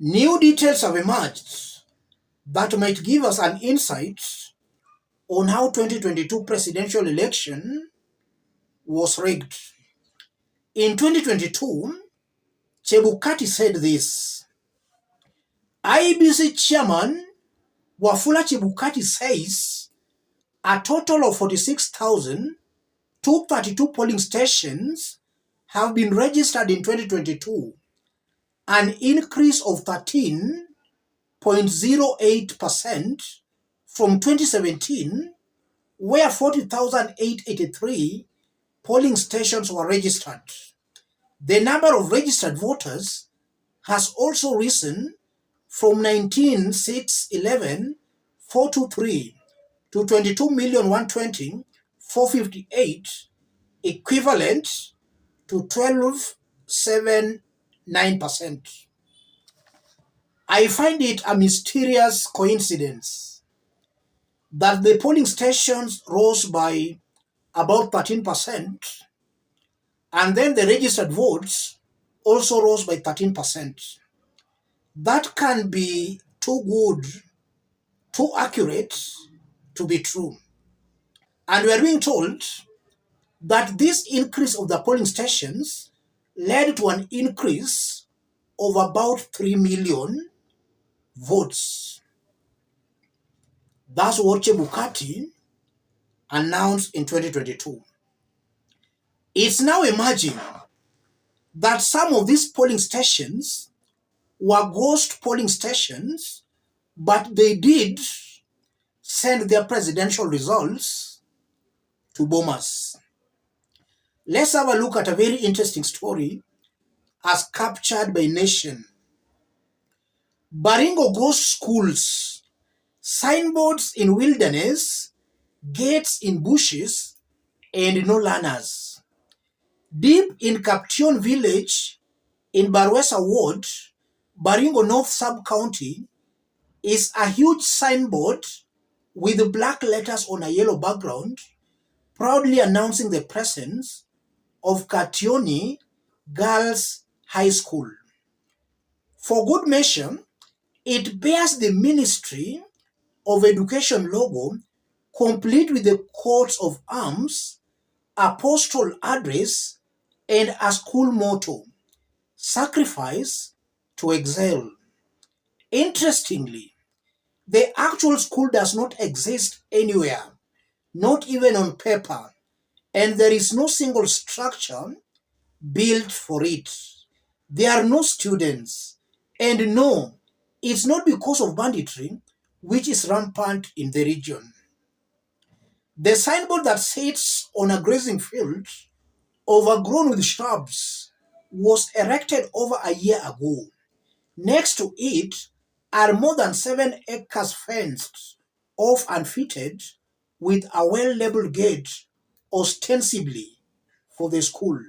New details have emerged that might give us an insight on how 2022 presidential election was rigged. In 2022, Chebukati said this. IEBC chairman Wafula Chebukati says a total of 46,232 polling stations have been registered in 2022, an increase of 13.08% from 2017, where 40,883 polling stations were registered. The number of registered voters has also risen from 19,611,423 to 22,120,458, equivalent to 12.79%. I find it a mysterious coincidence that the polling stations rose by about 13%, and then the registered votes also rose by 13%. That can be too good, too accurate to be true. And we are being told that this increase of the polling stations led to an increase of about 3 million votes. That's what Chebukati announced in 2022. It's now emerging that some of these polling stations were ghost polling stations, but they did send their presidential results to bombers. Let's have a look at a very interesting story as captured by Nation. Baringo ghost schools, signboards in wilderness, gates in bushes, and no learners. Deep in Caption village in Barwesa ward, Baringo North Sub-County, is a huge signboard with black letters on a yellow background, proudly announcing the presence of Kationi Girls High School. For good measure, it bears the Ministry of Education logo, complete with the coats of arms, a postal address, and a school motto, sacrifice to excel. Interestingly, the actual school does not exist anywhere, not even on paper, and there is no single structure built for it. There are no students, and no, it's not because of banditry, which is rampant in the region. The signboard that sits on a grazing field, overgrown with shrubs, was erected over a year ago. Next to it are more than 7 acres fenced off and fitted with a well-labeled gate, ostensibly for the school.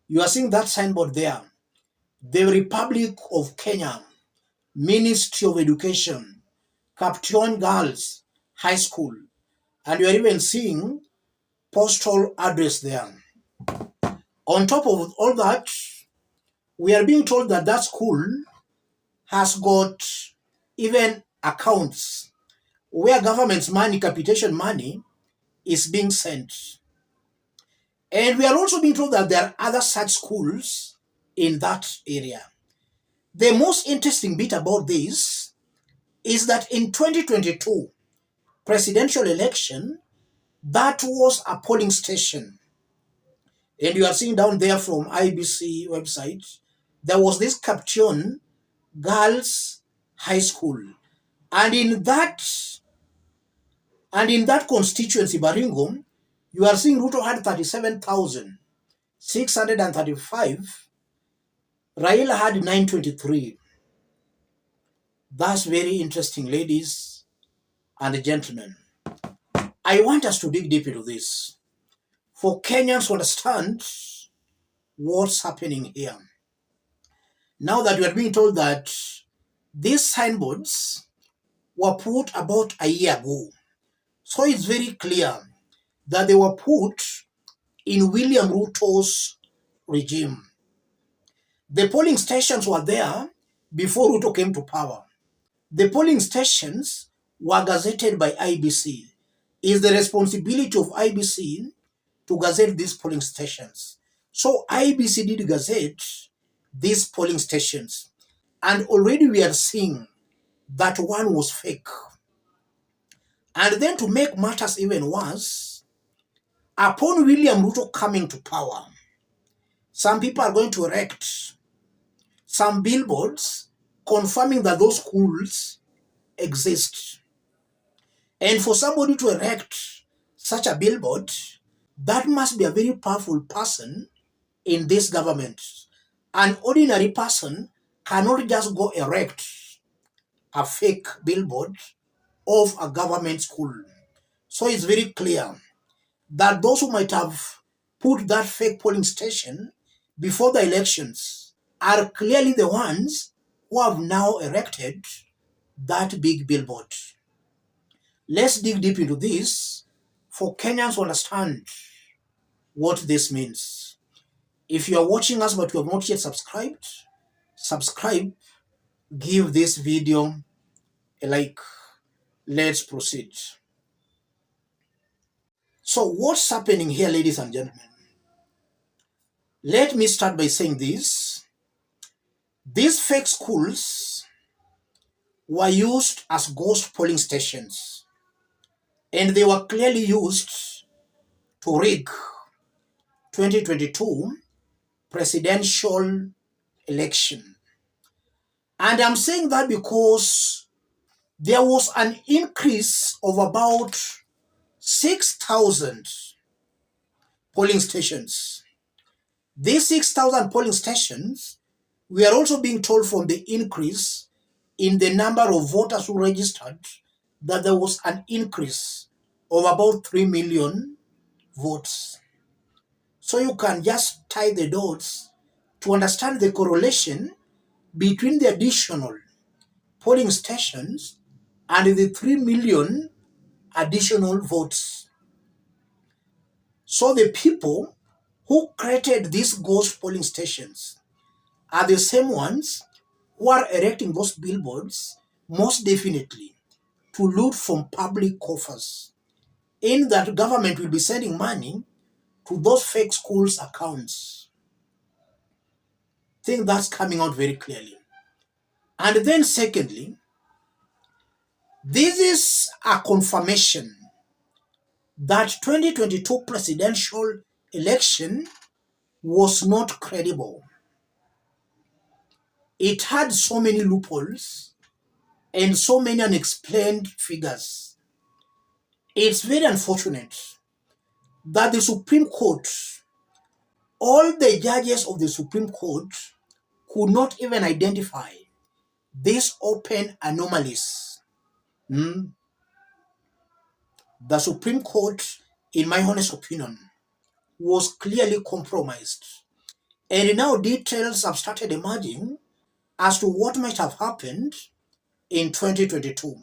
You are seeing that signboard there. The Republic of Kenya, Ministry of Education, Caption Girls High School, and you are even seeing postal address there. On top of all that, we are being told that that school has got even accounts where government's money, capitation money, is being sent. And we are also being told that there are other such schools in that area. The most interesting bit about this is that in 2022 presidential election, that was a polling station. And you are seeing down there from IBC website, there was this Caption Girls High School. And in that constituency, Baringo, you are seeing Ruto had 37,635. Raila had 923. That's very interesting, ladies and gentlemen. I want us to dig deep into this for Kenyans to understand what's happening here. Now that we are being told that these signboards were put about a year ago, so it's very clear that they were put in William Ruto's regime. The polling stations were there before Ruto came to power. The polling stations were gazetted by IBC. It's the responsibility of IBC to gazette these polling stations. So IBC did gazette these polling stations. And already we are seeing that one was fake. And then to make matters even worse, upon William Ruto coming to power, some people are going to erect some billboards confirming that those schools exist. And for somebody to erect such a billboard, that must be a very powerful person in this government. An ordinary person cannot just go erect a fake billboard of a government school. So it's very clear that those who might have put that fake polling station before the elections are clearly the ones who have now erected that big billboard. Let's dig deep into this for Kenyans to understand what this means. If you are watching us but you have not yet subscribed, subscribe, give this video a like. Let's proceed. So what's happening here, ladies and gentlemen? Let me start by saying this. These fake schools were used as ghost polling stations, and they were clearly used to rig 2022 presidential election. And I'm saying that because there was an increase of about 6,000 polling stations. These 6,000 polling stations, we are also being told from the increase in the number of voters who registered that there was an increase of about 3 million votes. So you can just tie the dots to understand the correlation between the additional polling stations and the 3 million additional votes. So the people who created these ghost polling stations are the same ones who are erecting those billboards, most definitely, to loot from public coffers. In that, government will be sending money to those fake schools' accounts. I think that's coming out very clearly. And then secondly, this is a confirmation that 2022 presidential election was not credible. It had so many loopholes and so many unexplained figures. It's very unfortunate that the Supreme Court, all the judges of the Supreme Court, could not even identify these open anomalies. The Supreme Court, in my honest opinion, was clearly compromised. And now details have started emerging as to what might have happened in 2022.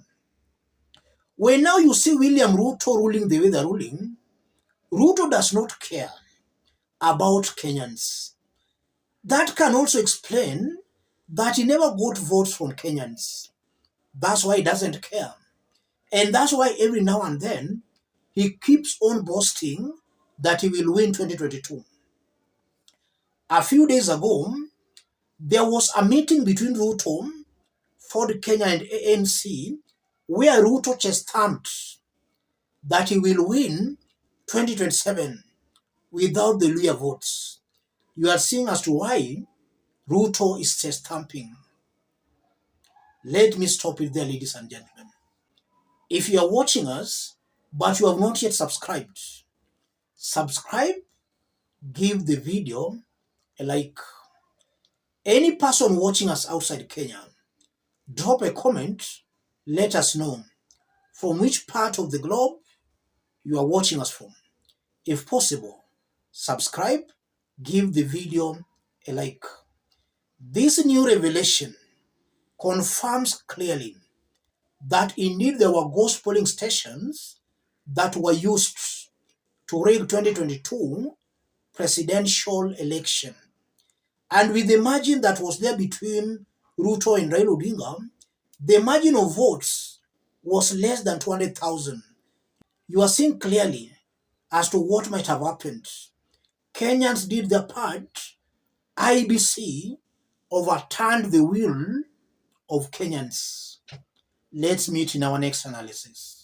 When now you see William Ruto ruling the way they're ruling, Ruto does not care about Kenyans. That can also explain that he never got votes from Kenyans. That's why he doesn't care. And that's why every now and then he keeps on boasting that he will win 2022. A few days ago, there was a meeting between Ruto, Ford Kenya, and ANC where Ruto just stamped that he will win 2027 without the Luhya votes. You are seeing as to why Ruto is just stamping. Let me stop it there, ladies and gentlemen. If you are watching us, but you have not yet subscribed, subscribe, give the video a like. Any person watching us outside Kenya, drop a comment, let us know from which part of the globe you are watching us from. If possible, subscribe, give the video a like. This new revelation confirms clearly that indeed there were ghost polling stations that were used to rig 2022 presidential election. And with the margin that was there between Ruto and Raila Odinga, the margin of votes was less than 200,000. You are seeing clearly as to what might have happened. Kenyans did their part. IBC overturned the will of Kenyans. Let's meet in our next analysis.